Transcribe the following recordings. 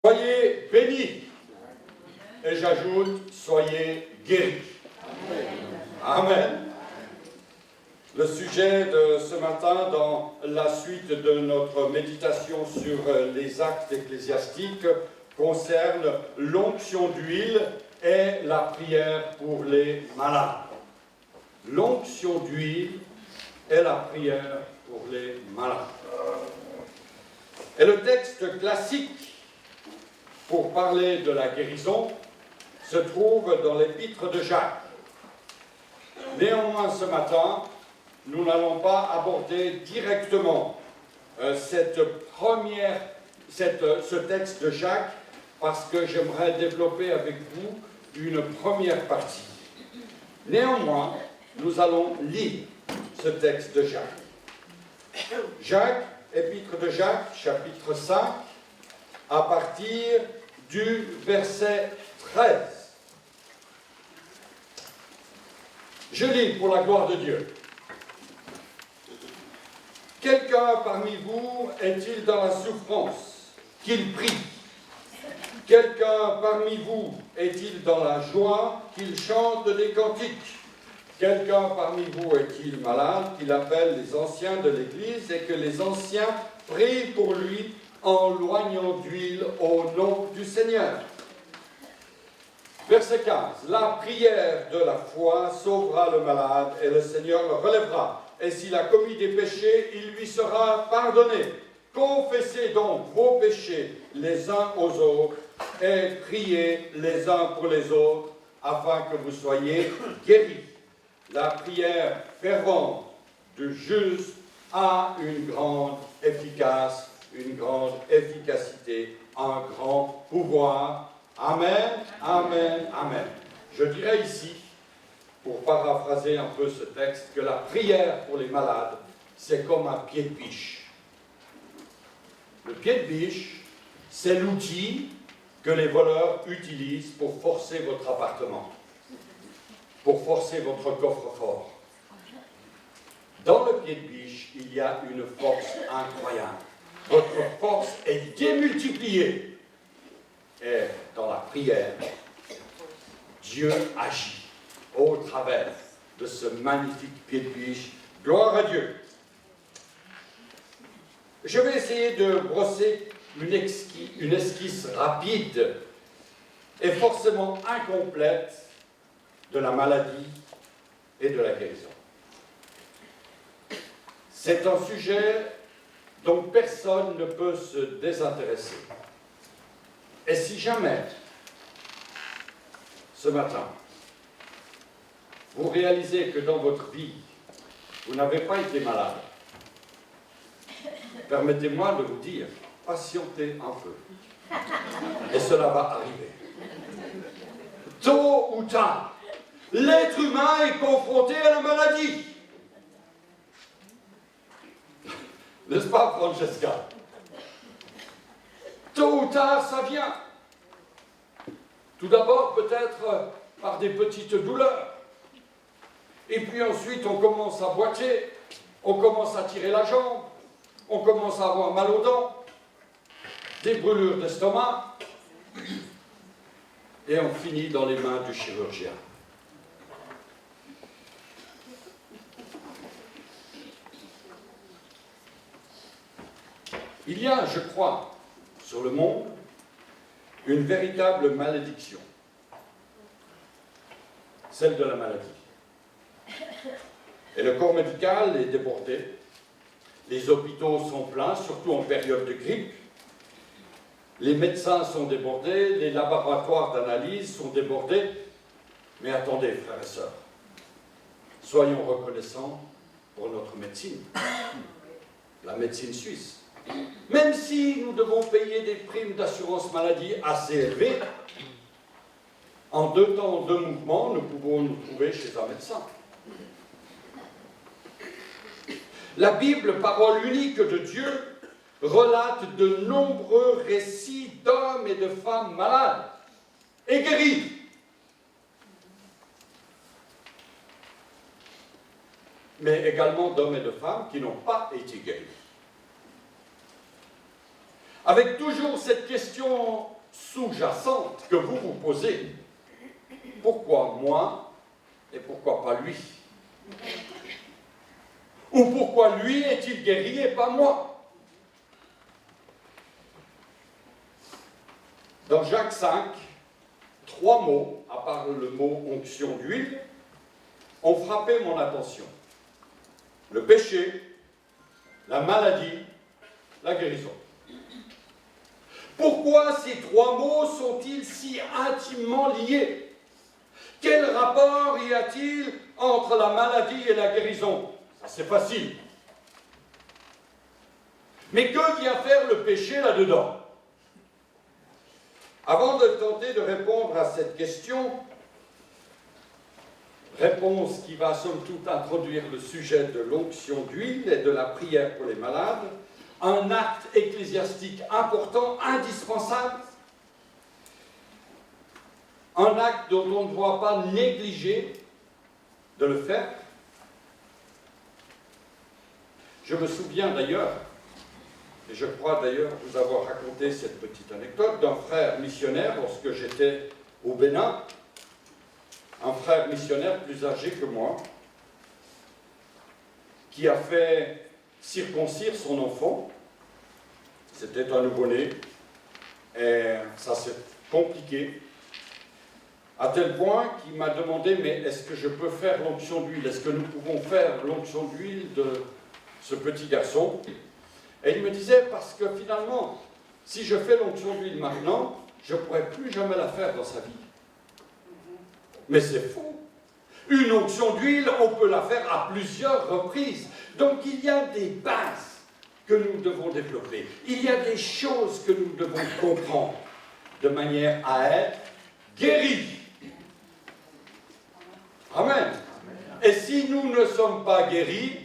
Soyez bénis. Et j'ajoute, soyez guéris. Amen. Le sujet de ce matin, dans la suite de notre méditation sur les actes ecclésiastiques, concerne l'onction d'huile et la prière pour les malades. L'onction d'huile et la prière pour les malades. Et le texte classique pour parler de la guérison se trouve dans l'épître de Jacques. Néanmoins, ce matin, nous n'allons pas aborder directement ce texte de Jacques, parce que j'aimerais développer avec vous une première partie. Néanmoins, nous allons lire ce texte de Jacques. Jacques, épître de Jacques, chapitre 5, à partir du verset 13. Je lis pour la gloire de Dieu. Quelqu'un parmi vous est-il dans la souffrance, qu'il prie? Quelqu'un parmi vous est-il dans la joie, qu'il chante des cantiques? Quelqu'un parmi vous est-il malade, qu'il appelle les anciens de l'Église et que les anciens prient pour lui en loignant d'huile au nom du Seigneur? Verset 15. La prière de la foi sauvera le malade et le Seigneur le relèvera. Et s'il a commis des péchés, il lui sera pardonné. Confessez donc vos péchés les uns aux autres et priez les uns pour les autres afin que vous soyez guéris. La prière fervente du juste a une grande efficacité, un grand pouvoir. Amen, amen, amen. Je dirais ici, pour paraphraser un peu ce texte, que la prière pour les malades, c'est comme un pied de biche. Le pied de biche, c'est l'outil que les voleurs utilisent pour forcer votre appartement, pour forcer votre coffre-fort. Dans le pied de biche, il y a une force incroyable. Votre force est démultipliée. Et dans la prière, Dieu agit au travers de ce magnifique pied de biche. Gloire à Dieu. Je vais essayer de brosser une esquisse rapide et forcément incomplète de la maladie et de la guérison. C'est un sujet dont personne ne peut se désintéresser. Et si jamais, ce matin, vous réalisez que dans votre vie, vous n'avez pas été malade, permettez-moi de vous dire, patientez un peu. Et cela va arriver. Tôt ou tard, l'être humain est confronté à la maladie. N'est-ce pas, Francesca? Tôt ou tard, ça vient. Tout d'abord, peut-être par des petites douleurs. Et puis ensuite, on commence à boiter, on commence à tirer la jambe, on commence à avoir mal aux dents, des brûlures d'estomac, et on finit dans les mains du chirurgien. Il y a, je crois, sur le monde, une véritable malédiction, celle de la maladie. Et le corps médical est débordé, les hôpitaux sont pleins, surtout en période de grippe, les médecins sont débordés, les laboratoires d'analyse sont débordés, mais attendez, frères et sœurs, soyons reconnaissants pour notre médecine, la médecine suisse. Même si nous devons payer des primes d'assurance maladie assez élevées, en 2 temps, 2 mouvements, nous pouvons nous trouver chez un médecin. La Bible, parole unique de Dieu, relate de nombreux récits d'hommes et de femmes malades et guéris. Mais également d'hommes et de femmes qui n'ont pas été guéris. avec toujours cette question sous-jacente que vous vous posez. Pourquoi moi et pourquoi pas lui? Ou pourquoi lui est-il guéri et pas moi? Dans Jacques 5, 3 mots, à part le mot onction d'huile, ont frappé mon attention. Le péché, la maladie, la guérison. Pourquoi ces 3 mots sont-ils si intimement liés? Quel rapport y a-t-il entre la maladie et la guérison? Ça, c'est facile. Mais que vient faire le péché là-dedans? Avant de tenter de répondre à cette question, réponse qui va somme toute introduire le sujet de l'onction d'huile et de la prière pour les malades, un acte ecclésiastique important, indispensable, un acte dont on ne doit pas négliger de le faire. Je me souviens d'ailleurs, et je crois d'ailleurs vous avoir raconté cette petite anecdote, d'un frère missionnaire lorsque j'étais au Bénin, un frère missionnaire plus âgé que moi, qui a fait circoncire son enfant. C'était un nouveau-né, et ça s'est compliqué, à tel point qu'il m'a demandé, mais est-ce que je peux faire l'onction d'huile? Est-ce que nous pouvons faire l'onction d'huile de ce petit garçon? Et il me disait, parce que finalement, si je fais l'onction d'huile maintenant, je ne pourrai plus jamais la faire dans sa vie. Mais c'est faux. Une onction d'huile, on peut la faire à plusieurs reprises. Donc il y a des bases que nous devons développer. Il y a des choses que nous devons comprendre de manière à être guéris. Amen. Et si nous ne sommes pas guéris,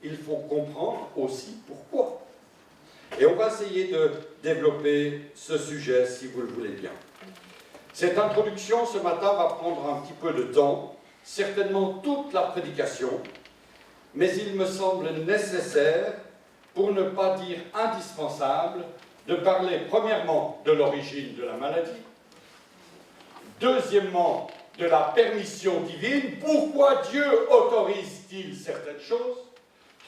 il faut comprendre aussi pourquoi. Et on va essayer de développer ce sujet si vous le voulez bien. Cette introduction ce matin va prendre un petit peu de temps, certainement toute la prédication, mais il me semble nécessaire, pour ne pas dire indispensable, de parler premièrement de l'origine de la maladie, deuxièmement de la permission divine, pourquoi Dieu autorise-t-il certaines choses,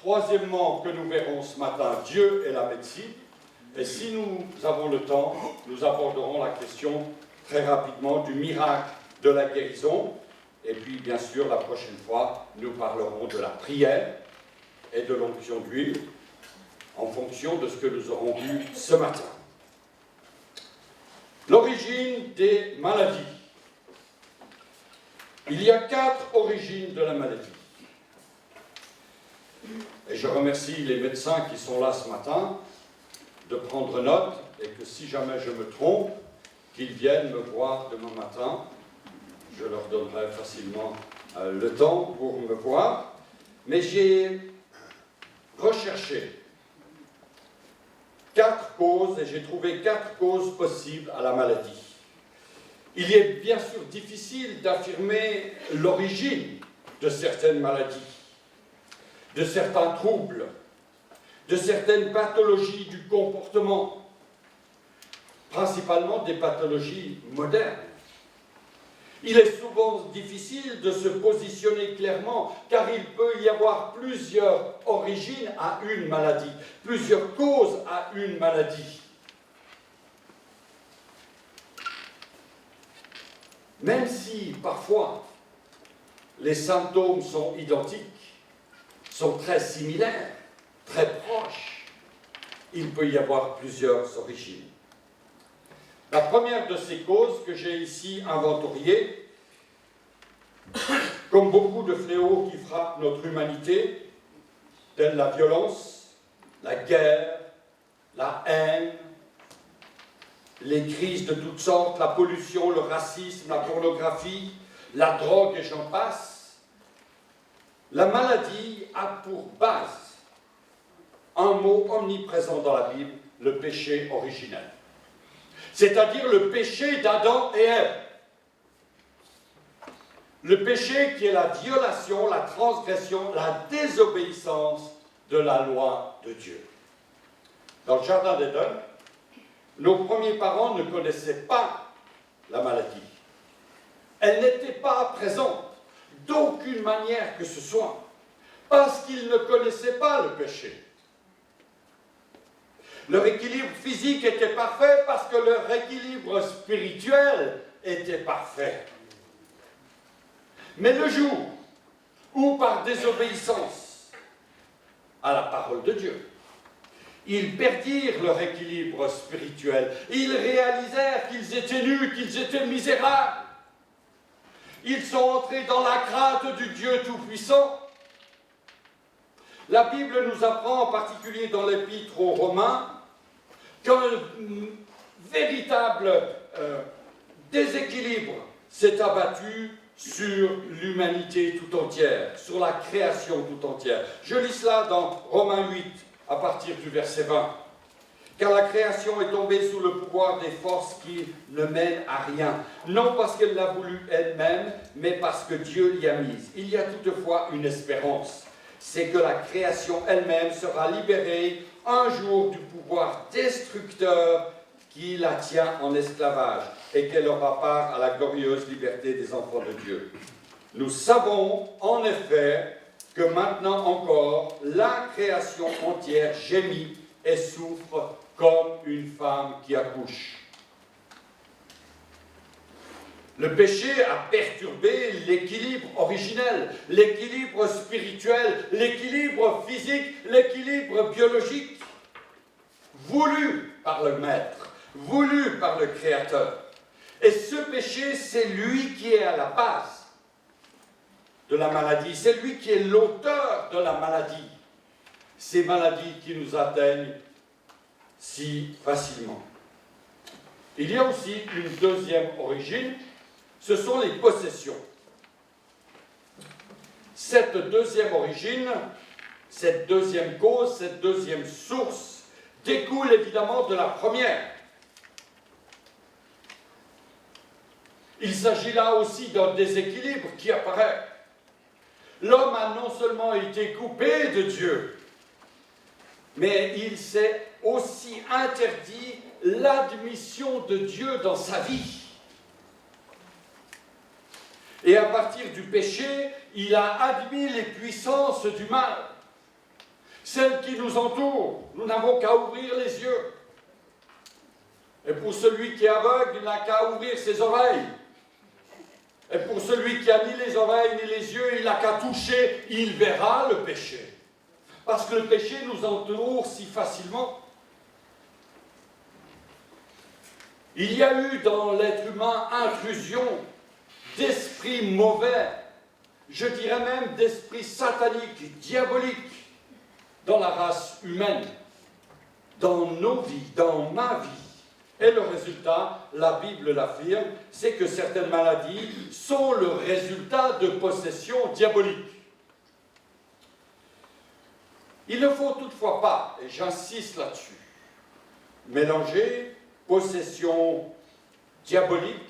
troisièmement, que nous verrons ce matin, Dieu et la médecine, et si nous avons le temps, nous aborderons la question très rapidement du miracle de la guérison, et puis bien sûr la prochaine fois, nous parlerons de la prière et de l'onction d'huile, en fonction de ce que nous aurons vu ce matin. L'origine des maladies. Il y a 4 origines de la maladie. Et je remercie les médecins qui sont là ce matin de prendre note, et que si jamais je me trompe, qu'ils viennent me voir demain matin. Je leur donnerai facilement le temps pour me voir. Mais j'ai recherché 4 causes, et j'ai trouvé 4 causes possibles à la maladie. Il est bien sûr difficile d'affirmer l'origine de certaines maladies, de certains troubles, de certaines pathologies du comportement, principalement des pathologies modernes. Il est souvent difficile de se positionner clairement, car il peut y avoir plusieurs origines à une maladie, plusieurs causes à une maladie. Même si, parfois, les symptômes sont identiques, sont très similaires, très proches, il peut y avoir plusieurs origines. La première de ces causes que j'ai ici inventoriées, comme beaucoup de fléaux qui frappent notre humanité, tels la violence, la guerre, la haine, les crises de toutes sortes, la pollution, le racisme, la pornographie, la drogue et j'en passe, la maladie a pour base un mot omniprésent dans la Bible, le péché originel. C'est-à-dire le péché d'Adam et Ève. Le péché qui est la violation, la transgression, la désobéissance de la loi de Dieu. Dans le jardin d'Éden, nos premiers parents ne connaissaient pas la maladie. Elle n'était pas présente d'aucune manière que ce soit, parce qu'ils ne connaissaient pas le péché. Leur équilibre physique était parfait parce que leur équilibre spirituel était parfait. Mais le jour où, par désobéissance à la parole de Dieu, ils perdirent leur équilibre spirituel, ils réalisèrent qu'ils étaient nus, qu'ils étaient misérables. Ils sont entrés dans la crainte du Dieu Tout-Puissant. La Bible nous apprend, en particulier dans l'Épître aux Romains, qu'un véritable déséquilibre s'est abattu sur l'humanité tout entière, sur la création tout entière. Je lis cela dans Romains 8, à partir du verset 20. Car la création est tombée sous le pouvoir des forces qui ne mènent à rien, non parce qu'elle l'a voulu elle-même, mais parce que Dieu l'y a mise. Il y a toutefois une espérance, c'est que la création elle-même sera libérée un jour du pouvoir destructeur qui la tient en esclavage et qu'elle aura part à la glorieuse liberté des enfants de Dieu. Nous savons en effet que maintenant encore, la création entière gémit et souffre comme une femme qui accouche. Le péché a perturbé l'équilibre originel, l'équilibre spirituel, l'équilibre physique, l'équilibre biologique, voulu par le Maître, voulu par le Créateur. Et ce péché, c'est lui qui est à la base de la maladie, c'est lui qui est l'auteur de la maladie. Ces maladies qui nous atteignent si facilement. Il y a aussi une deuxième origine, ce sont les possessions. Cette deuxième origine, cette deuxième cause, cette deuxième source découle évidemment de la première. Il s'agit là aussi d'un déséquilibre qui apparaît. L'homme a non seulement été coupé de Dieu, mais il s'est aussi interdit l'admission de Dieu dans sa vie. Et à partir du péché, il a admis les puissances du mal, celles qui nous entourent. Nous n'avons qu'à ouvrir les yeux. Et pour celui qui est aveugle, il n'a qu'à ouvrir ses oreilles. Et pour celui qui a ni les oreilles ni les yeux, il n'a qu'à toucher, il verra le péché. Parce que le péché nous entoure si facilement. Il y a eu dans l'être humain intrusion d'esprits mauvais, je dirais même d'esprits sataniques, diaboliques, dans la race humaine, dans nos vies, dans ma vie. Et le résultat, la Bible l'affirme, c'est que certaines maladies sont le résultat de possessions diaboliques. Il ne faut toutefois pas, et j'insiste là-dessus, mélanger possession diabolique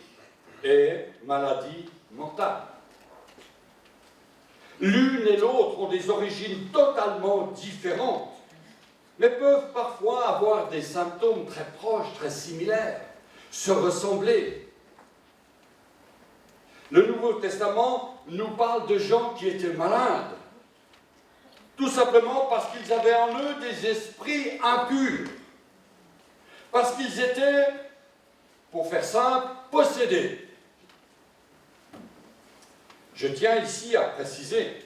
et maladie mentale. L'une et l'autre ont des origines totalement différentes, mais peuvent parfois avoir des symptômes très proches, très similaires, se ressembler. Le Nouveau Testament nous parle de gens qui étaient malades, tout simplement parce qu'ils avaient en eux des esprits impurs, parce qu'ils étaient, pour faire simple, possédés. Je tiens ici à préciser,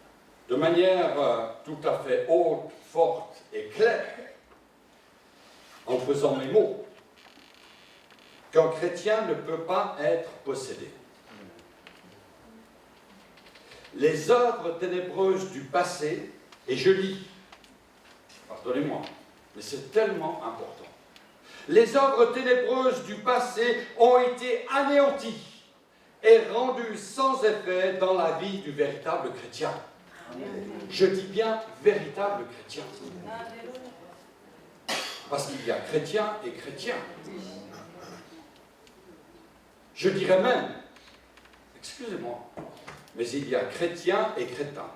de manière tout à fait haute, forte et claire, en pesant mes mots, qu'un chrétien ne peut pas être possédé. Les œuvres ténébreuses du passé, et je lis, pardonnez-moi, mais c'est tellement important. Les œuvres ténébreuses du passé ont été anéanties et rendues sans effet dans la vie du véritable chrétien. Je dis bien véritable chrétien. Parce qu'il y a chrétien et chrétien. Je dirais même, excusez-moi, mais il y a chrétien et crétin.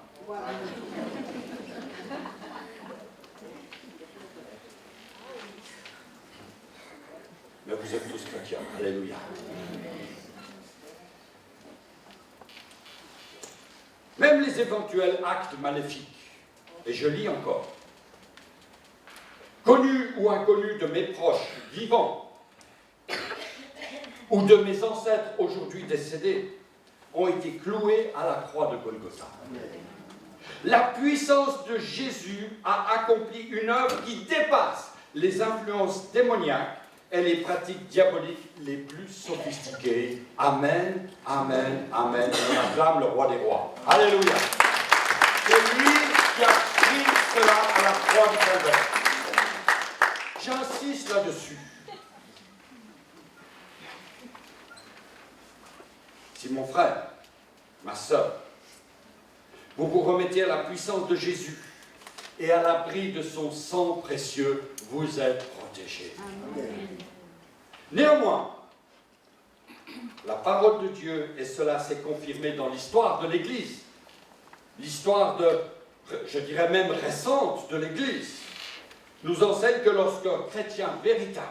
vous êtes tous chrétiens. Alléluia. Même les éventuels actes maléfiques, et je lis encore, connus ou inconnus de mes proches vivants, ou de mes ancêtres aujourd'hui décédés, ont été cloués à la croix de Golgotha. La puissance de Jésus a accompli une œuvre qui dépasse les influences démoniaques et les pratiques diaboliques les plus sophistiquées. Amen, amen, amen. On acclame le roi des rois. Alléluia. C'est lui qui a pris cela à la croix de Calvaire. J'insiste là-dessus. Si mon frère, ma sœur, vous vous remettez à la puissance de Jésus et à l'abri de son sang précieux, vous êtes protégés. Néanmoins, la parole de Dieu, et cela s'est confirmé dans l'histoire de l'Église, l'histoire je dirais même récente de l'Église, nous enseigne que lorsqu'un chrétien véritable,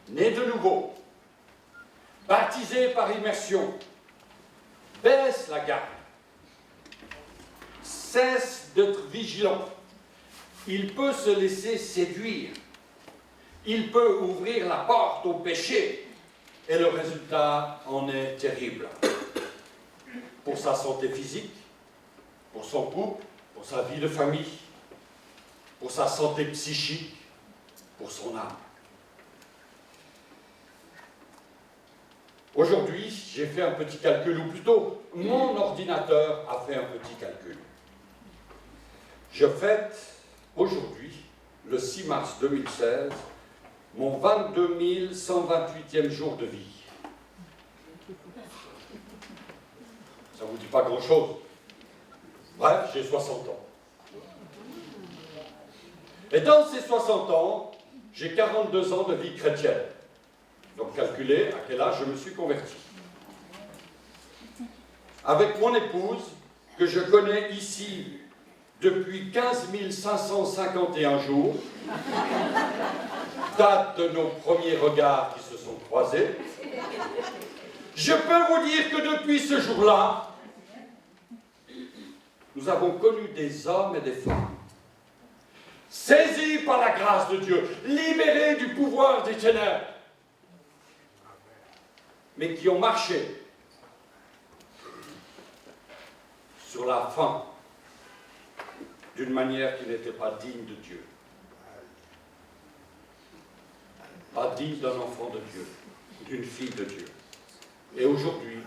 né de nouveau, baptisé par immersion, baisse la garde, cesse d'être vigilant, il peut se laisser séduire, il peut ouvrir la porte au péché, et le résultat en est terrible. Pour sa santé physique, pour son couple, pour sa vie de famille, pour sa santé psychique, pour son âme. Aujourd'hui, j'ai fait un petit calcul, ou plutôt, mon ordinateur a fait un petit calcul. Je fête aujourd'hui, le 6 mars 2016, mon 22 128e jour de vie. Ça ne vous dit pas grand-chose. Bref, j'ai 60 ans. Et dans ces 60 ans, j'ai 42 ans de vie chrétienne. Donc calculez à quel âge je me suis converti. Avec mon épouse, que je connais ici depuis 15 551 jours, date de nos premiers regards qui se sont croisés, je peux vous dire que depuis ce jour-là, nous avons connu des hommes et des femmes saisis par la grâce de Dieu, libérés du pouvoir des ténèbres, mais qui ont marché sur la faim d'une manière qui n'était pas digne de Dieu. Pas digne d'un enfant de Dieu, d'une fille de Dieu. Et aujourd'hui,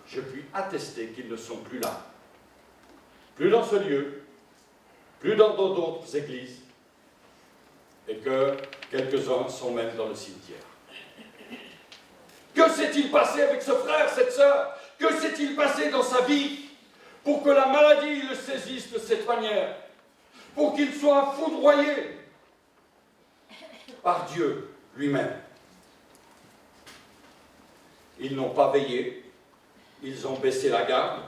je puis attester qu'ils ne sont plus là. Plus dans ce lieu, plus dans d'autres églises, et que quelques-uns sont même dans le cimetière. Que s'est-il passé avec ce frère, cette sœur? Que s'est-il passé dans sa vie pour que la maladie le saisisse de cette manière? Pour qu'il soit foudroyé par Dieu lui-même? Ils n'ont pas veillé, ils ont baissé la garde,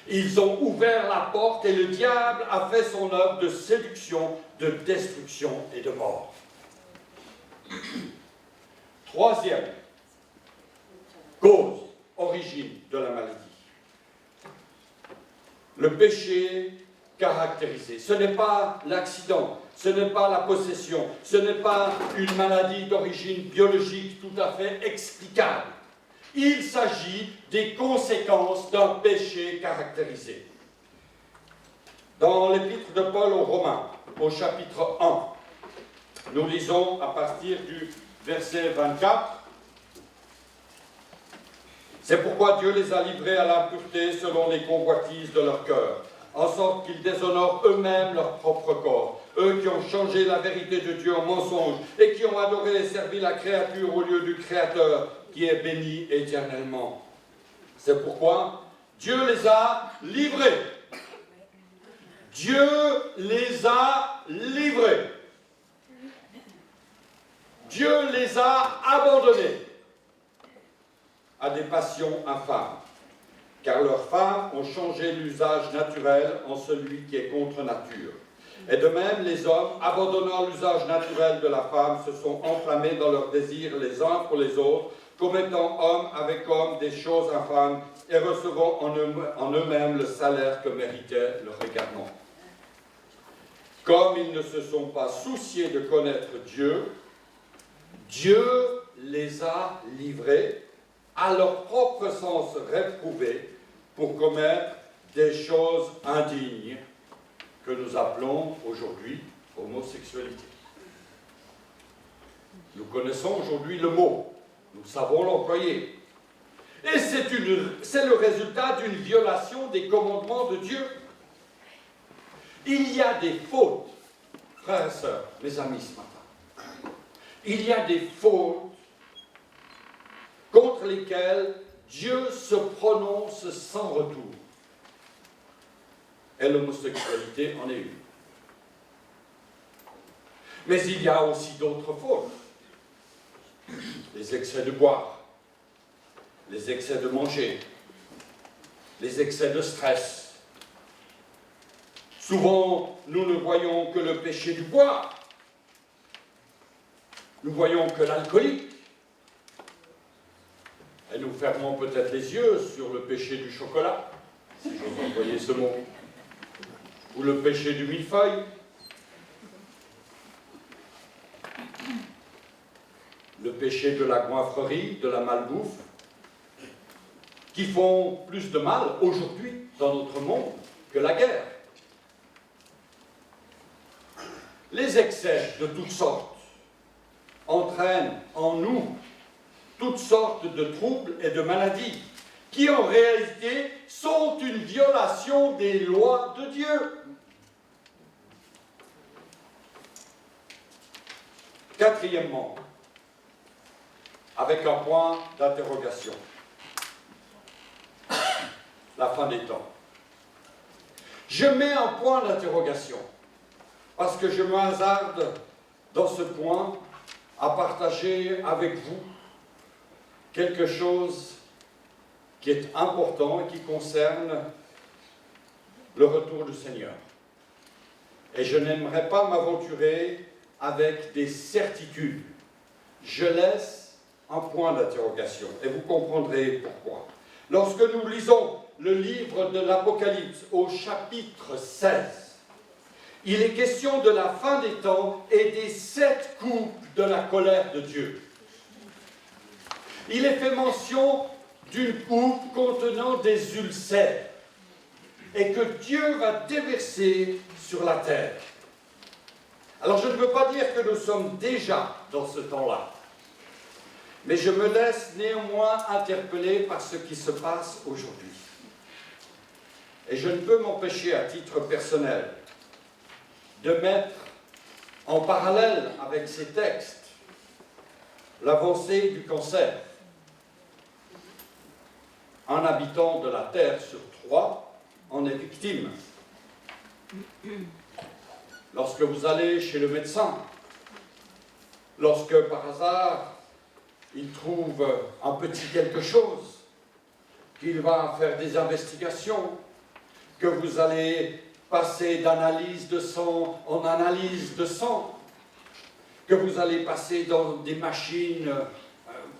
ils ont ouvert la porte et le diable a fait son œuvre de séduction, de destruction et de mort. Troisième cause, origine de la maladie. Le péché caractérisé. Ce n'est pas l'accident, ce n'est pas la possession, ce n'est pas une maladie d'origine biologique tout à fait explicable. Il s'agit des conséquences d'un péché caractérisé. Dans l'épître de Paul aux Romains, au chapitre 1, nous lisons à partir du verset 24. C'est pourquoi Dieu les a livrés à l'impureté selon les convoitises de leur cœur, en sorte qu'ils déshonorent eux-mêmes leur propre corps, eux qui ont changé la vérité de Dieu en mensonge et qui ont adoré et servi la créature au lieu du Créateur, qui est béni éternellement. C'est pourquoi Dieu les a livrés. Dieu les a livrés. Dieu les a abandonnés à des passions infâmes, car leurs femmes ont changé l'usage naturel en celui qui est contre nature. Et de même, les hommes, abandonnant l'usage naturel de la femme, se sont enflammés dans leurs désirs les uns pour les autres, commettant homme avec homme des choses infâmes et recevant en eux-mêmes le salaire que méritait leur égarement. Comme ils ne se sont pas souciés de connaître Dieu, Dieu les a livrés à leur propre sens réprouvé pour commettre des choses indignes que nous appelons aujourd'hui homosexualité. Nous connaissons aujourd'hui le mot, nous savons l'employer. Et c'est le résultat d'une violation des commandements de Dieu. Il y a des fautes, frères et sœurs, mes amis ce matin. Il y a des fautes contre lesquelles Dieu se prononce sans retour. Et l'homosexualité en est une. Mais il y a aussi d'autres fautes. Les excès de boire, les excès de manger, les excès de stress. Souvent, nous ne voyons que le péché du boire. Nous voyons que l'alcoolique. Et nous fermons peut-être les yeux sur le péché du chocolat, si j'ose employer ce mot, ou le péché du millefeuille, le péché de la goinfrerie, de la malbouffe, qui font plus de mal aujourd'hui dans notre monde que la guerre. Les excès de toutes sortes entraînent en nous toutes sortes de troubles et de maladies qui en réalité sont une violation des lois de Dieu. Quatrièmement, avec un point d'interrogation, la fin des temps. Je mets un point d'interrogation parce que je me hasarde dans ce point à partager avec vous quelque chose qui est important et qui concerne le retour du Seigneur. Et je n'aimerais pas m'aventurer avec des certitudes. Je laisse un point d'interrogation et vous comprendrez pourquoi. Lorsque nous lisons le livre de l'Apocalypse au chapitre 16, il est question de la fin des temps et des 7 coupes de la colère de Dieu. Il est fait mention d'une coupe contenant des ulcères et que Dieu va déverser sur la terre. Alors je ne veux pas dire que nous sommes déjà dans ce temps-là, mais je me laisse néanmoins interpeller par ce qui se passe aujourd'hui. Et je ne peux m'empêcher à titre personnel de mettre en parallèle avec ces textes l'avancée du cancer. Un habitant de la Terre sur 3 en est victime. Lorsque vous allez chez le médecin, lorsque par hasard il trouve un petit quelque chose, qu'il va faire des investigations, que vous allez passer d'analyse de sang en analyse de sang, que vous allez passer dans des machines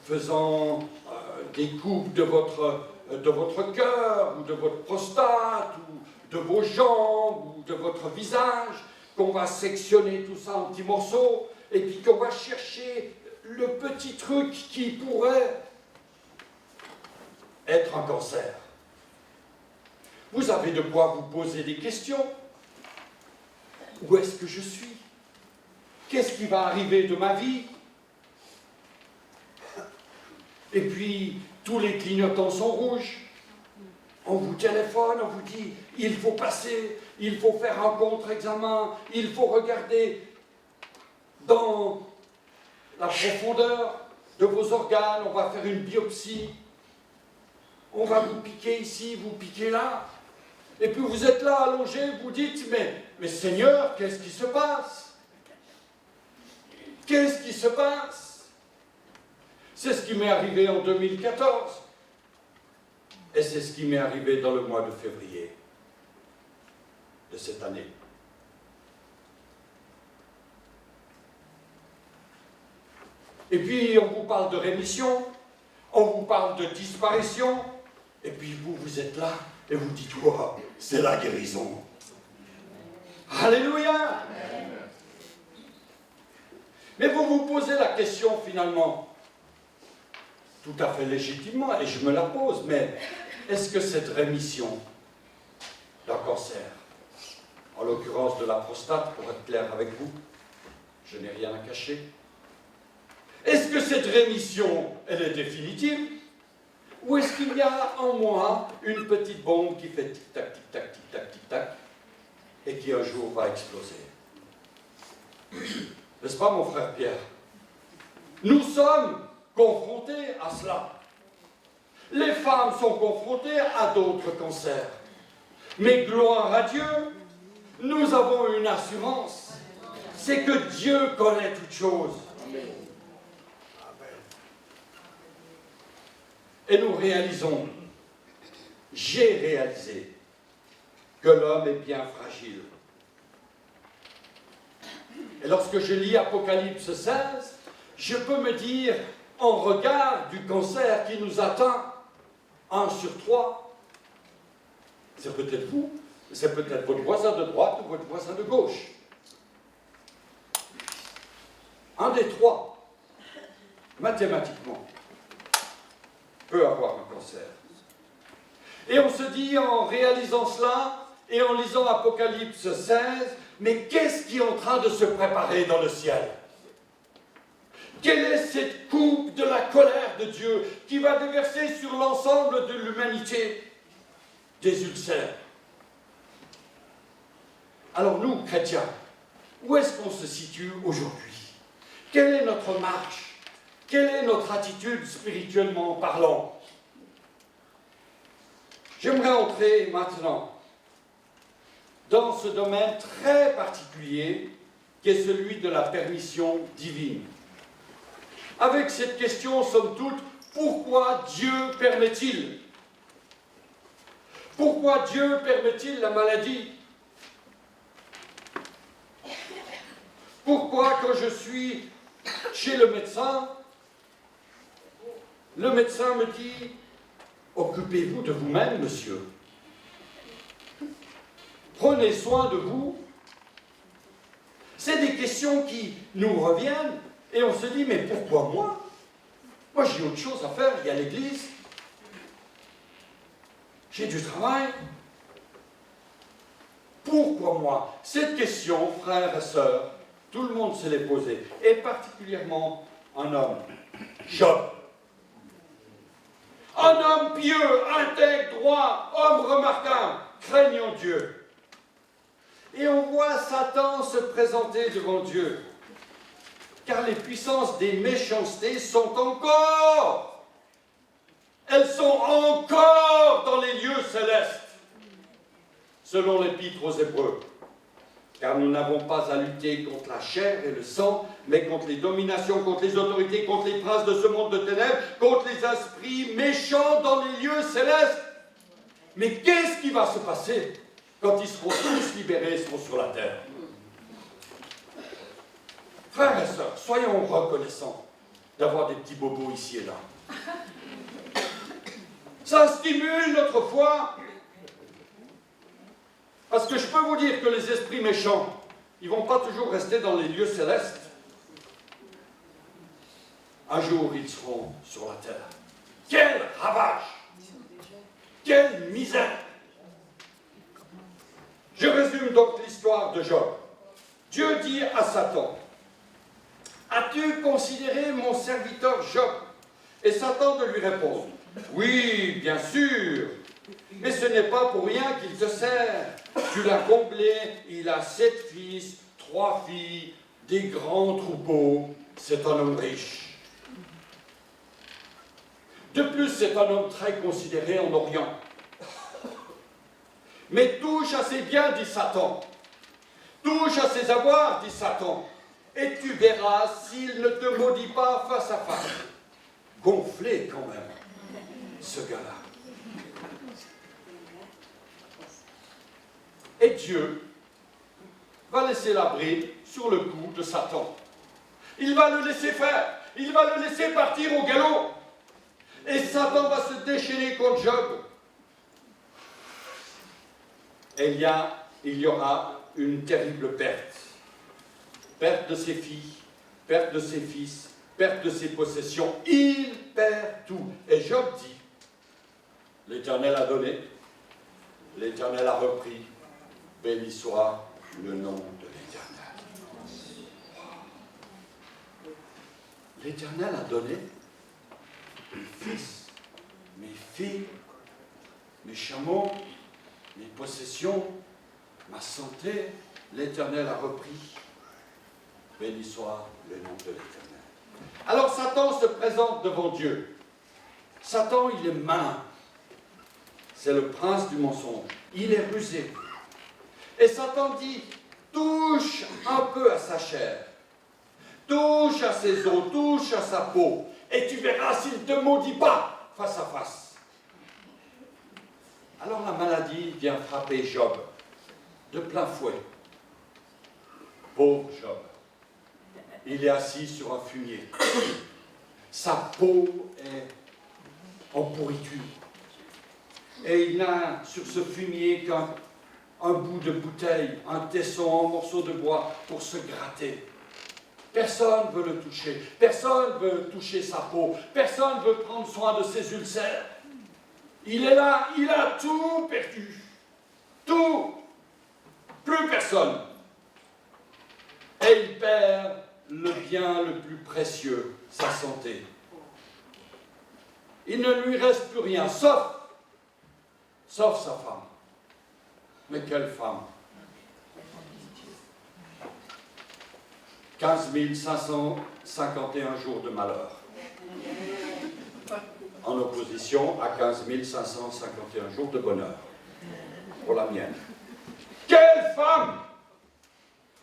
faisant des coupes de votre cœur, ou de votre prostate, ou de vos jambes, ou de votre visage, qu'on va sectionner tout ça en petits morceaux, et puis qu'on va chercher le petit truc qui pourrait être un cancer. Vous avez de quoi vous poser des questions. Où est-ce que je suis? Qu'est-ce qui va arriver de ma vie? Et puis, tous les clignotants sont rouges. On vous téléphone, on vous dit, il faut passer, il faut faire un contre-examen, il faut regarder dans la profondeur de vos organes, on va faire une biopsie, on va vous piquer ici, vous piquer là. Et puis vous êtes là allongé, vous dites, mais Seigneur, qu'est-ce qui se passe? Qu'est-ce qui se passe? C'est ce qui m'est arrivé en 2014. Et c'est ce qui m'est arrivé dans le mois de février de cette année. Et puis on vous parle de rémission, on vous parle de disparition, et puis vous êtes là, et vous dites, wow, c'est la guérison. Alléluia! Mais vous vous posez la question finalement, tout à fait légitimement, et je me la pose, mais est-ce que cette rémission d'un cancer, en l'occurrence de la prostate, pour être clair avec vous, je n'ai rien à cacher, est-ce que cette rémission, elle est définitive? Ou est-ce qu'il y a en moi une petite bombe qui fait tic-tac, tic-tac, tic-tac, tic-tac, et qui un jour va exploser? N'est-ce pas, mon frère Pierre? Nous sommes confrontés à cela. Les femmes sont confrontées à d'autres cancers. Mais gloire à Dieu, nous avons une assurance. C'est que Dieu connaît toutes choses. Et nous réalisons, j'ai réalisé que l'homme est bien fragile. Et lorsque je lis Apocalypse 16, je peux me dire, en regard du cancer qui nous atteint, 1 sur 3, c'est peut-être vous, c'est peut-être votre voisin de droite ou votre voisin de gauche. Un des 3, mathématiquement, peut avoir un cancer. Et on se dit, en réalisant cela, et en lisant Apocalypse 16, mais qu'est-ce qui est en train de se préparer dans le ciel? Quelle est cette coupe de la colère de Dieu qui va déverser sur l'ensemble de l'humanité? Des ulcères. Alors nous, chrétiens, où est-ce qu'on se situe aujourd'hui? Quelle est notre marche? Quelle est notre attitude spirituellement parlant? J'aimerais entrer maintenant dans ce domaine très particulier qui est celui de la permission divine. Avec cette question, somme toute, pourquoi Dieu permet-il? Pourquoi Dieu permet-il la maladie? Pourquoi, quand je suis chez le médecin me dit « Occupez-vous de vous-même, monsieur. Prenez soin de vous. » C'est des questions qui nous reviennent et on se dit « Mais pourquoi moi? Moi, j'ai autre chose à faire. Il y a l'église. J'ai du travail. Pourquoi moi ?» Cette question, frères et sœurs, tout le monde se l'est posée, et particulièrement un homme, Job. Un homme pieux, intègre, droit, homme remarquable, craignant Dieu. Et on voit Satan se présenter devant Dieu, car les puissances des méchancetés sont encore, elles sont encore dans les lieux célestes, selon l'Épître aux Hébreux. Car nous n'avons pas à lutter contre la chair et le sang, mais contre les dominations, contre les autorités, contre les princes de ce monde de ténèbres, contre les esprits méchants dans les lieux célestes. Mais qu'est-ce qui va se passer quand ils seront tous libérés, ils seront sur la terre? Frères et sœurs, soyons reconnaissants d'avoir des petits bobos ici et là. Ça stimule notre foi. Parce que je peux vous dire que les esprits méchants, ils ne vont pas toujours rester dans les lieux célestes. Un jour, ils seront sur la terre. Quel ravage! Quelle misère! Je résume donc l'histoire de Job. Dieu dit à Satan, « As-tu considéré mon serviteur Job ?» Et Satan de lui répondre, « Oui, bien sûr, mais ce n'est pas pour rien qu'il te sert. Tu l'as comblé, il a 7 fils, 3 filles, des grands troupeaux. C'est un homme riche. De plus, c'est un homme très considéré en Orient. Mais touche à ses biens, dit Satan. Touche à ses avoirs, dit Satan. Et tu verras s'il ne te maudit pas face à face. » Gonflé quand même, ce gars-là. Et Dieu va laisser la bride sur le cou de Satan. Il va le laisser faire. Il va le laisser partir au galop. Et Satan va se déchaîner contre Job. Et il y aura une terrible perte. Perte de ses filles, perte de ses fils, perte de ses possessions. Il perd tout. Et Job dit, l'Éternel a donné, l'Éternel a repris, béni soit le nom de l'Éternel. L'Éternel a donné mes fils, mes filles, mes chameaux, mes possessions, ma santé, l'Éternel a repris. Béni soit le nom de l'Éternel. Alors Satan se présente devant Dieu. Satan, il est malin. C'est le prince du mensonge. Il est rusé. Et Satan dit, touche un peu à sa chair. Touche à ses os, touche à sa peau. Et tu verras s'il ne te maudit pas face à face. Alors la maladie vient frapper Job de plein fouet. Pauvre Job. Il est assis sur un fumier. Sa peau est en pourriture. Et il n'a sur ce fumier qu'un bout de bouteille, un tesson, un morceau de bois pour se gratter. Personne ne veut le toucher. Personne ne veut toucher sa peau. Personne ne veut prendre soin de ses ulcères. Il est là, il a tout perdu. Tout. Plus personne. Et il perd le bien le plus précieux, sa santé. Il ne lui reste plus rien, sauf sa femme. Mais quelle femme? 15 551 jours de malheur. En opposition à 15 551 jours de bonheur. Pour la mienne. Quelle femme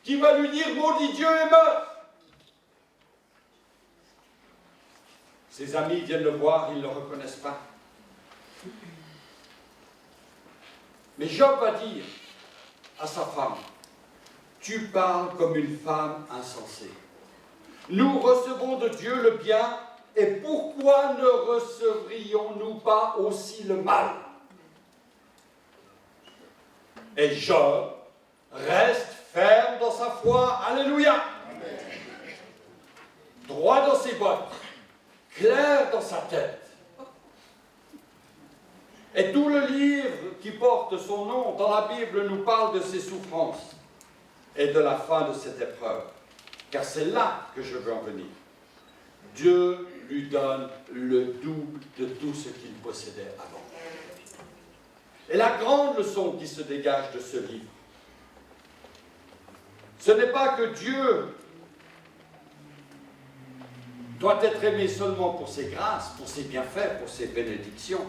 qui va lui dire maudit Dieu et meurt? Ses amis viennent le voir, ils ne le reconnaissent pas. Mais Job va dire à sa femme, tu parles comme une femme insensée. Nous recevons de Dieu le bien, et pourquoi ne recevrions-nous pas aussi le mal? Et Job reste ferme dans sa foi. Alléluia. Droit dans ses bottes. Clair dans sa tête. Et tout le livre qui porte son nom dans la Bible nous parle de ses souffrances et de la fin de cette épreuve. Car c'est là que je veux en venir. Dieu lui donne le double de tout ce qu'il possédait avant. Et la grande leçon qui se dégage de ce livre, ce n'est pas que Dieu doit être aimé seulement pour ses grâces, pour ses bienfaits, pour ses bénédictions,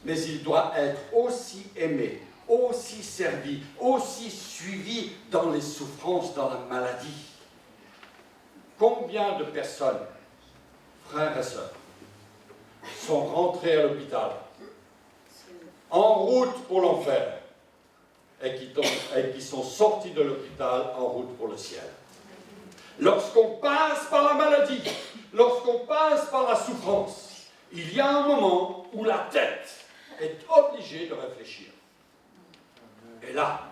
mais il doit être aussi aimé, aussi servi, aussi suivi dans les souffrances, dans la maladie. Combien de personnes, frères et sœurs, sont rentrées à l'hôpital, en route pour l'enfer, et qui sont sortis de l'hôpital en route pour le ciel? Lorsqu'on passe par la maladie, lorsqu'on passe par la souffrance, il y a un moment où la tête est obligée de réfléchir. Et là,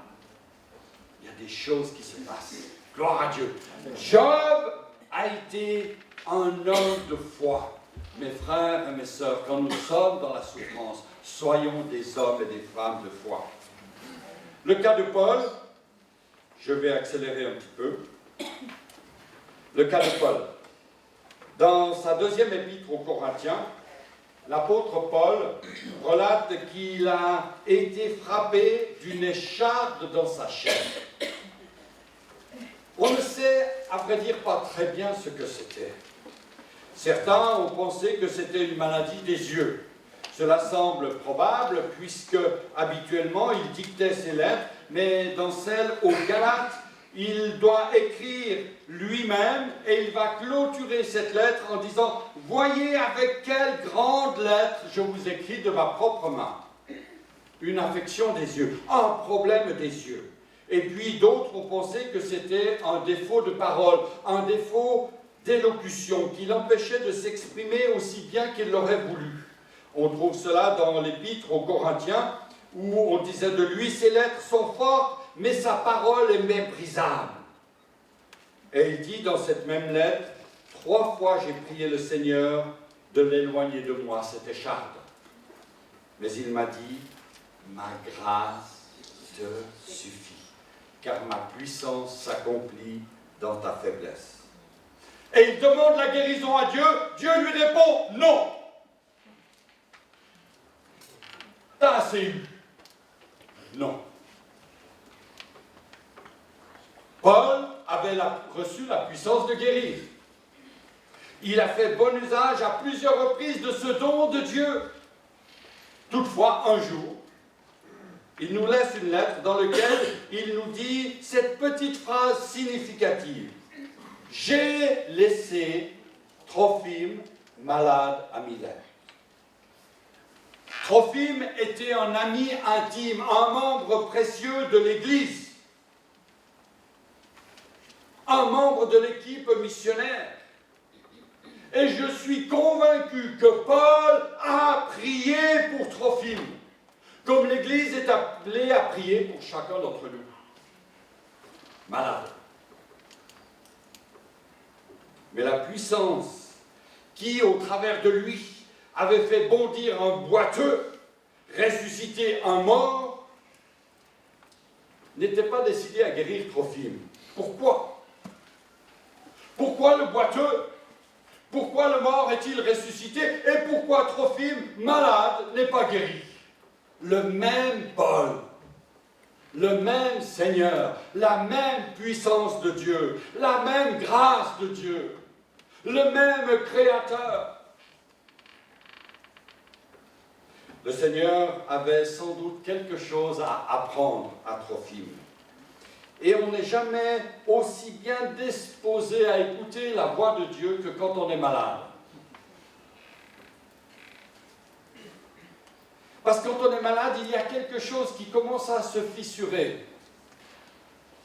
il y a des choses qui se passent. Gloire à Dieu. Job a été un homme de foi. Mes frères et mes sœurs, quand nous sommes dans la souffrance, soyons des hommes et des femmes de foi. Le cas de Paul, je vais accélérer un petit peu. Le cas de Paul. Dans sa deuxième épître aux Corinthiens, l'apôtre Paul relate qu'il a été frappé d'une écharde dans sa chair. On ne sait, à vrai dire, pas très bien ce que c'était. Certains ont pensé que c'était une maladie des yeux. Cela semble probable, puisque habituellement il dictait ses lettres, mais dans celle aux Galates, il doit écrire lui-même et il va clôturer cette lettre en disant « Voyez avec quelle grande lettre je vous écris de ma propre main. » Une affection des yeux, un problème des yeux. Et puis d'autres ont pensé que c'était un défaut de parole, un défaut d'élocution qui l'empêchait de s'exprimer aussi bien qu'il l'aurait voulu. On trouve cela dans l'épître aux Corinthiens, où on disait de lui, ses lettres sont fortes, mais sa parole est méprisable. Et il dit dans cette même lettre, 3 fois j'ai prié le Seigneur de l'éloigner de moi, cette écharpe. Mais il m'a dit, ma grâce te suffit, car ma puissance s'accomplit dans ta faiblesse. Et il demande la guérison à Dieu, Dieu lui répond, non. T'as assez eu. Non. Paul avait reçu la puissance de guérir. Il a fait bon usage à plusieurs reprises de ce don de Dieu. Toutefois, un jour, il nous laisse une lettre dans laquelle il nous dit cette petite phrase significative. « J'ai laissé Trophime malade à Milet. » Trophime était un ami intime, un membre précieux de l'Église, un membre de l'équipe missionnaire. Et je suis convaincu que Paul a prié pour Trophime, comme l'Église est appelée à prier pour chacun d'entre nous. Malade. Mais la puissance qui, au travers de lui, avait fait bondir un boiteux, ressusciter un mort, n'était pas décidé à guérir Trophime. Pourquoi? Pourquoi le boiteux? Pourquoi le mort est-il ressuscité? Et pourquoi Trophime, malade, n'est pas guéri? Le même Paul, le même Seigneur, la même puissance de Dieu, la même grâce de Dieu, le même Créateur. Le Seigneur avait sans doute quelque chose à apprendre à Trophime. Et on n'est jamais aussi bien disposé à écouter la voix de Dieu que quand on est malade. Parce que quand on est malade, il y a quelque chose qui commence à se fissurer.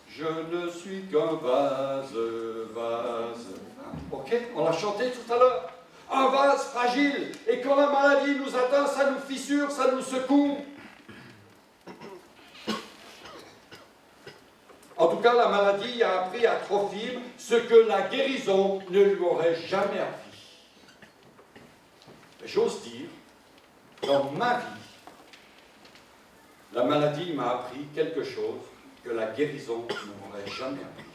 Je ne suis qu'un vase. Ok, on l'a chanté tout à l'heure. Un vase fragile. Et quand la maladie nous atteint, ça nous fissure, ça nous secoue. En tout cas, la maladie a appris à Trophime ce que la guérison ne lui aurait jamais appris. J'ose dire, dans ma vie, la maladie m'a appris quelque chose que la guérison ne m'aurait jamais appris.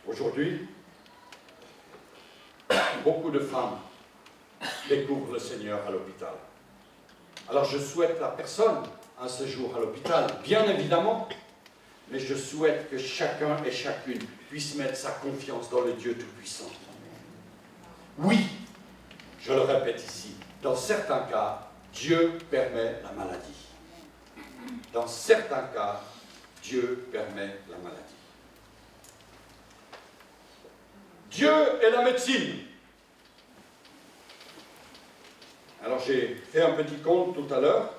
Aujourd'hui, beaucoup de femmes découvrent le Seigneur à l'hôpital. Alors je souhaite à personne un séjour à l'hôpital, bien évidemment, mais je souhaite que chacun et chacune puisse mettre sa confiance dans le Dieu Tout-Puissant. Oui, je le répète ici, dans certains cas, Dieu permet la maladie. Dans certains cas, Dieu permet la maladie. Dieu est la médecine. Alors j'ai fait un petit compte tout à l'heure.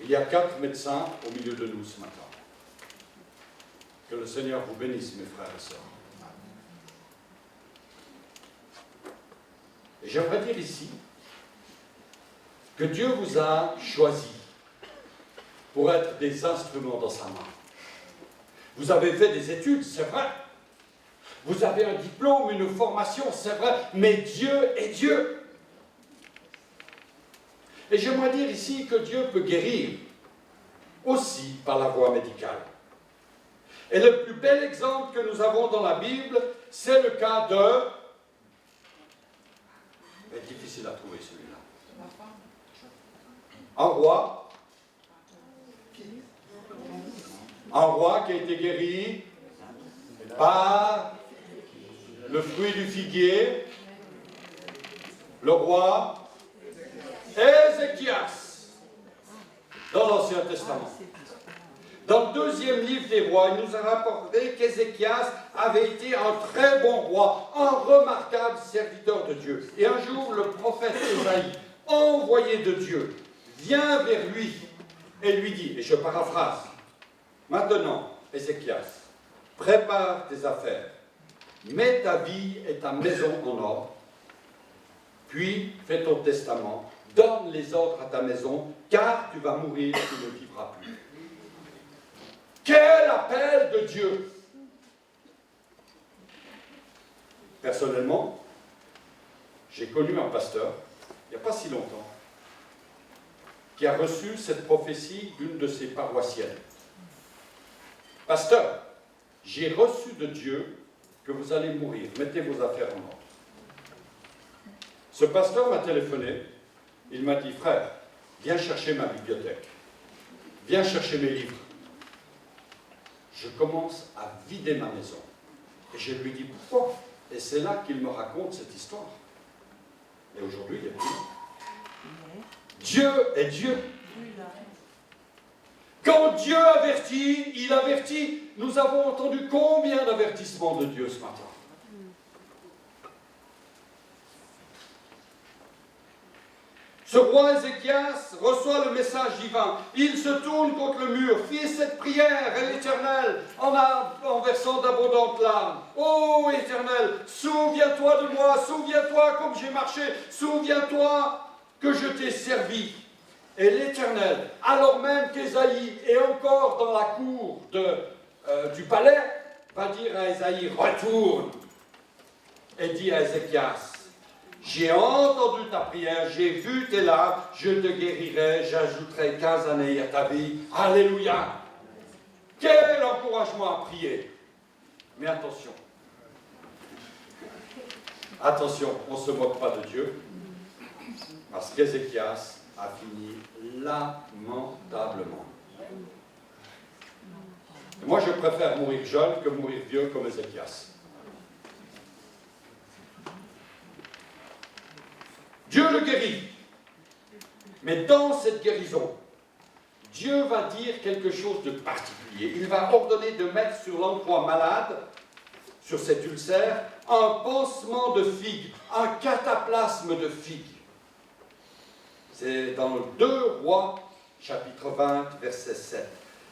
Il y a 4 médecins au milieu de nous ce matin. Que le Seigneur vous bénisse, mes frères et sœurs. Et j'aimerais dire ici que Dieu vous a choisi pour être des instruments dans sa main. Vous avez fait des études, c'est vrai. Vous avez un diplôme, une formation, c'est vrai. Mais Dieu est Dieu. Et j'aimerais dire ici que Dieu peut guérir aussi par la voie médicale. Et le plus bel exemple que nous avons dans la Bible, c'est le cas de... C'est difficile à trouver celui-là. Un roi qui a été guéri par le fruit du figuier, le roi Ézéchias, dans l'Ancien Testament. Dans le 2e livre des rois, il nous a rapporté qu'Ézéchias avait été un très bon roi, un remarquable serviteur de Dieu. Et un jour, le prophète Ésaïe, envoyé de Dieu, vient vers lui et lui dit, et je paraphrase, « Maintenant, Ézéchias, prépare tes affaires, mets ta vie et ta maison en ordre, puis fais ton testament, donne les ordres à ta maison, car tu vas mourir, tu ne vivras plus. Quel appel de Dieu! Personnellement, j'ai connu un pasteur, il n'y a pas si longtemps, qui a reçu cette prophétie d'une de ses paroissiennes. Pasteur, j'ai reçu de Dieu que vous allez mourir, mettez vos affaires en ordre. Ce pasteur m'a téléphoné, il m'a dit, frère, viens chercher ma bibliothèque, viens chercher mes livres. Je commence à vider ma maison. Et je lui dis, pourquoi? Et c'est là qu'il me raconte cette histoire. Et aujourd'hui, il est plus. Dieu est Dieu. Quand Dieu avertit, il avertit. Nous avons entendu combien d'avertissements de Dieu ce matin? Ce roi Ézéchias reçoit le message divin. Il se tourne contre le mur, fit cette prière à l'Éternel en versant d'abondantes larmes. Ô Éternel, souviens-toi de moi, souviens-toi comme j'ai marché, souviens-toi que je t'ai servi. Et l'Éternel, alors même qu'Ésaïe est encore dans la cour du palais, va dire à Ésaïe, retourne, et dit à Ézéchias, j'ai entendu ta prière, j'ai vu tes larmes, je te guérirai, j'ajouterai 15 années à ta vie. Alléluia! Quel encouragement à prier! Mais attention, attention, on ne se moque pas de Dieu, parce qu'Ézéchias a fini lamentablement. Et moi, je préfère mourir jeune que mourir vieux comme Ézéchias. Dieu le guérit. Mais dans cette guérison, Dieu va dire quelque chose de particulier. Il va ordonner de mettre sur l'endroit malade, sur cet ulcère, un pansement de figue, un cataplasme de figue. C'est dans le 2 Rois, chapitre 20, verset 7.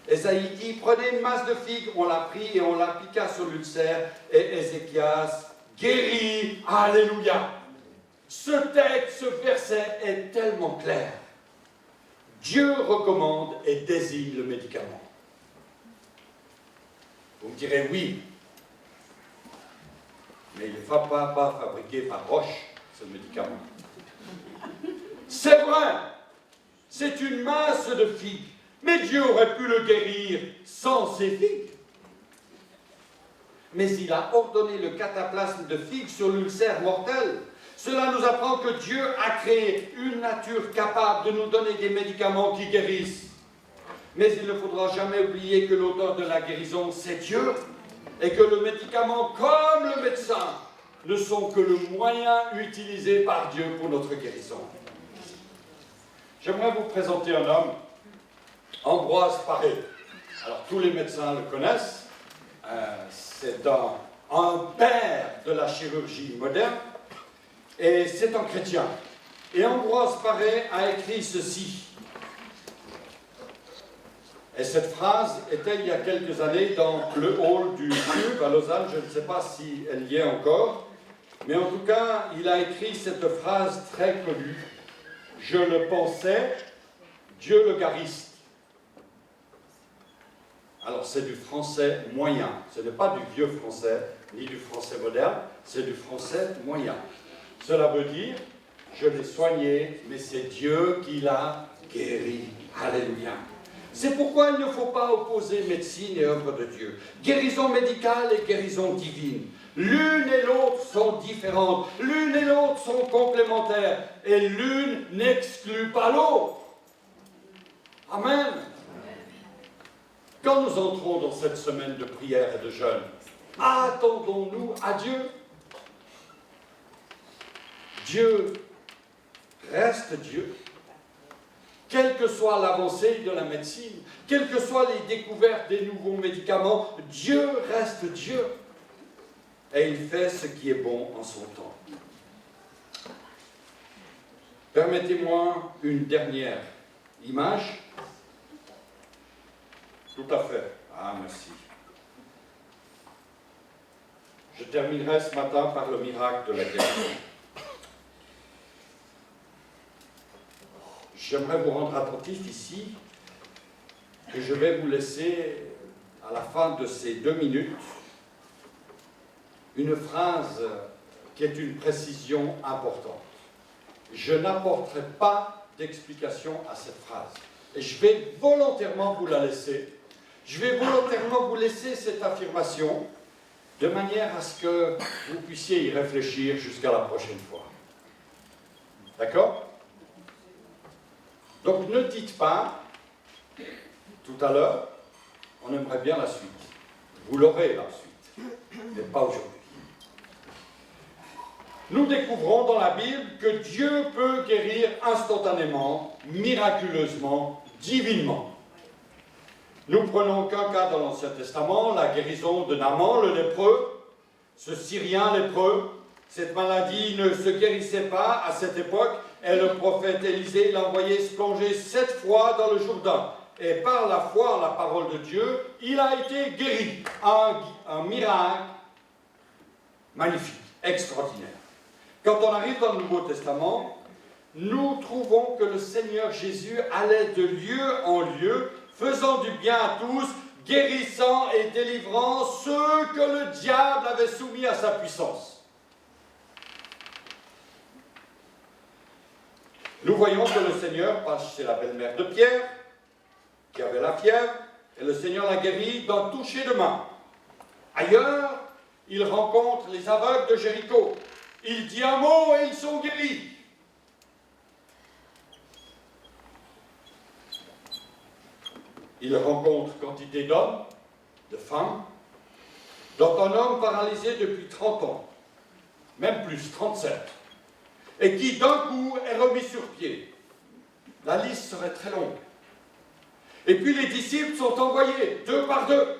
Ésaïe dit, prenez une masse de figues, on l'a pris et on l'appliqua sur l'ulcère, et Ézéchias guérit. Alléluia! Ce texte, ce verset est tellement clair. Dieu recommande et désigne le médicament. Vous me direz oui, mais il ne va pas fabriqué par Roche, ce médicament. C'est vrai, c'est une masse de figues, mais Dieu aurait pu le guérir sans ces figues. Mais il a ordonné le cataplasme de figues sur l'ulcère mortel. Cela nous apprend que Dieu a créé une nature capable de nous donner des médicaments qui guérissent. Mais il ne faudra jamais oublier que l'auteur de la guérison, c'est Dieu, et que le médicament, comme le médecin, ne sont que le moyen utilisé par Dieu pour notre guérison. J'aimerais vous présenter un homme, Ambroise Paré. Alors, tous les médecins le connaissent. C'est un père de la chirurgie moderne. Et c'est un chrétien. Et Ambroise Paré a écrit ceci. Et cette phrase était il y a quelques années dans le hall du CUB à Lausanne. Je ne sais pas si elle y est encore. Mais en tout cas, il a écrit cette phrase très connue. Je le pensais, Dieu le gariste. Alors c'est du français moyen. Ce n'est pas du vieux français, ni du français moderne. C'est du français moyen. Cela veut dire, je l'ai soigné, mais c'est Dieu qui l'a guéri. Alléluia. C'est pourquoi il ne faut pas opposer médecine et œuvre de Dieu. Guérison médicale et guérison divine. L'une et l'autre sont différentes. L'une et l'autre sont complémentaires. Et l'une n'exclut pas l'autre. Amen. Quand nous entrons dans cette semaine de prière et de jeûne, attendons-nous à Dieu. Dieu reste Dieu. Quelle que soit l'avancée de la médecine, quelles que soient les découvertes des nouveaux médicaments, Dieu reste Dieu. Et il fait ce qui est bon en son temps. Permettez-moi une dernière image. Tout à fait. Ah, merci. Je terminerai ce matin par le miracle de la guérison. J'aimerais vous rendre attentif ici que je vais vous laisser, à la fin de ces 2 minutes, une phrase qui est une précision importante. Je n'apporterai pas d'explication à cette phrase. Et je vais volontairement vous la laisser. Je vais volontairement vous laisser cette affirmation de manière à ce que vous puissiez y réfléchir jusqu'à la prochaine fois. D'accord? Donc ne dites pas, tout à l'heure, on aimerait bien la suite. Vous l'aurez la suite, mais pas aujourd'hui. Nous découvrons dans la Bible que Dieu peut guérir instantanément, miraculeusement, divinement. Nous prenons qu'un cas dans l'Ancien Testament, la guérison de Naaman, le lépreux, ce Syrien lépreux. Cette maladie ne se guérissait pas à cette époque, et le prophète Élisée l'a envoyé se plonger 7 fois dans le Jourdain. Et par la foi en la parole de Dieu, il a été guéri. Un miracle magnifique, extraordinaire. Quand on arrive dans le Nouveau Testament, nous trouvons que le Seigneur Jésus allait de lieu en lieu, faisant du bien à tous, guérissant et délivrant ceux que le diable avait soumis à sa puissance. Nous voyons que le Seigneur passe chez la belle-mère de Pierre, qui avait la fièvre, et le Seigneur l'a guéri d'un toucher de main. Ailleurs, il rencontre les aveugles de Jéricho. Il dit un mot et ils sont guéris. Il rencontre quantité d'hommes, de femmes, dont un homme paralysé depuis 30 ans, même plus, 37, et qui d'un coup est remis sur pied. La liste serait très longue. Et puis les disciples sont envoyés, 2 par 2.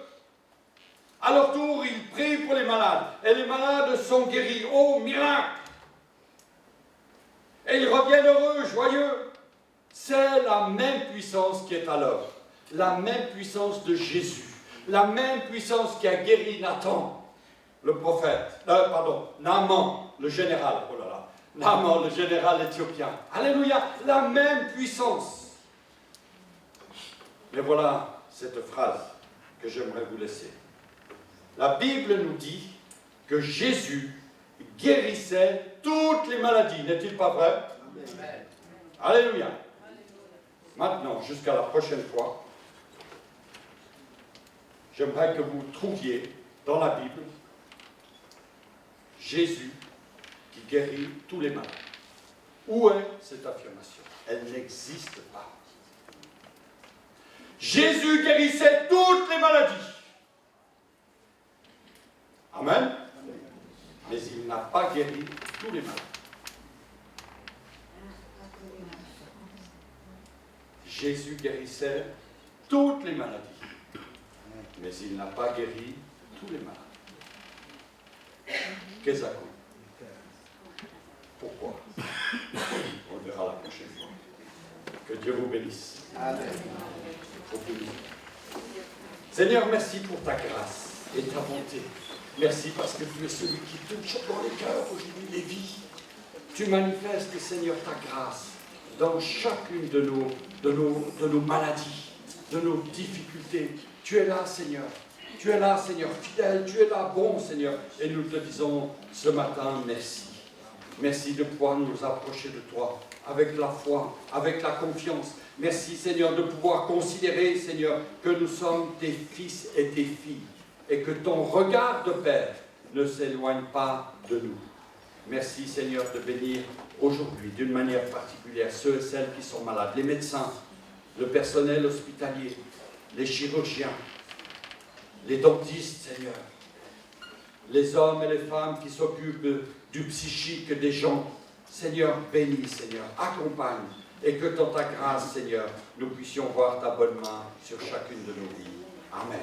À leur tour, ils prient pour les malades, et les malades sont guéris. Oh, miracle! Et ils reviennent heureux, joyeux. C'est la même puissance qui est à l'œuvre, la même puissance de Jésus, la même puissance qui a guéri Nathan, le prophète, Naaman, le général, oh là là, Naaman, le général éthiopien. Alléluia, la même puissance. Mais voilà cette phrase que j'aimerais vous laisser. La Bible nous dit que Jésus guérissait toutes les maladies. N'est-il pas vrai? Amen. Alléluia. Maintenant, jusqu'à la prochaine fois, j'aimerais que vous trouviez dans la Bible Jésus qui guérit tous les malades. Où est cette affirmation? Elle n'existe pas. Jésus guérissait toutes les maladies. Amen. Mais il n'a pas guéri tous les malades. Jésus guérissait toutes les maladies. Mais il n'a pas guéri tous les malades. Qu'est-ce que ça coûte? Pourquoi? On le verra la prochaine fois. Que Dieu vous bénisse. Amen. Seigneur, merci pour ta grâce et ta bonté. Merci parce que tu es celui qui touche dans les cœurs aujourd'hui les vies. Tu manifestes, Seigneur, ta grâce dans chacune de nos maladies, de nos difficultés. Tu es là, Seigneur. Tu es là, Seigneur, fidèle. Tu es là, bon, Seigneur. Et nous te disons ce matin, merci. Merci de pouvoir nous approcher de toi avec la foi, avec la confiance. Merci, Seigneur, de pouvoir considérer, Seigneur, que nous sommes tes fils et tes filles. Et que ton regard de Père ne s'éloigne pas de nous. Merci Seigneur de bénir aujourd'hui d'une manière particulière ceux et celles qui sont malades, les médecins, le personnel hospitalier, les chirurgiens, les dentistes Seigneur, les hommes et les femmes qui s'occupent du psychique des gens. Seigneur, bénis Seigneur, accompagne et que dans ta grâce Seigneur, nous puissions voir ta bonne main sur chacune de nos vies. Amen.